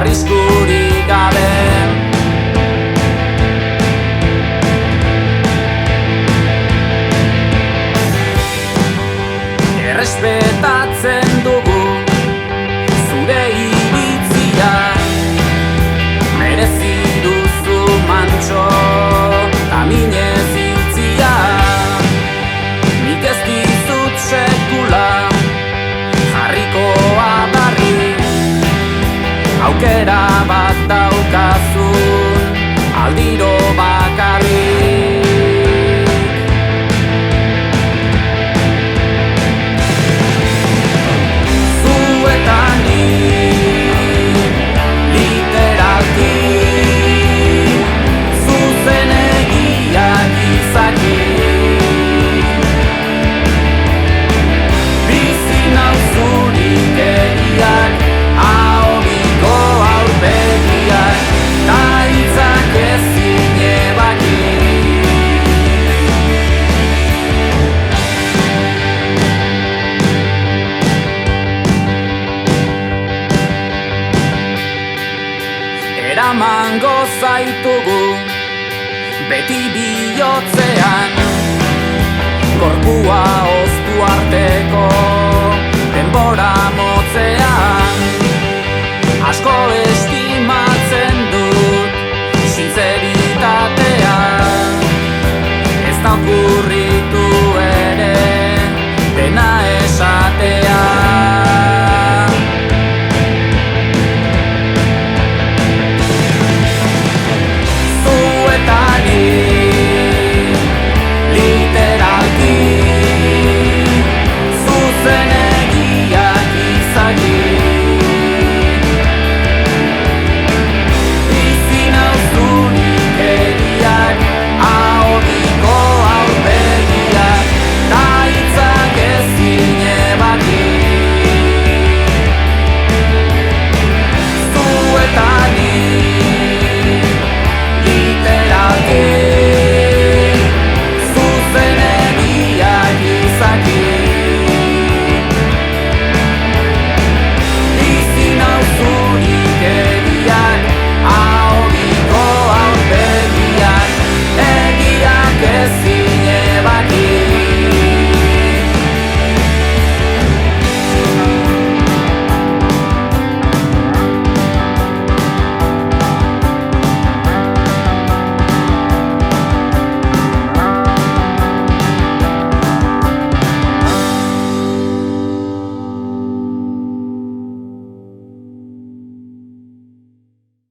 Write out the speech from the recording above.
arriskurik gabe. Errespetatzen dugu zure iritzia, merezi duzu mantxo taminez hiltzia. Nik ez dizut sekula jarriko adarri, aukera bat daukazun aldiro bakarrik. Eramango zaitugu beti bihotzean, gorpua oztu arteko denbora motzean. Asko estimatzen dut sinzeritatea, ez da okurri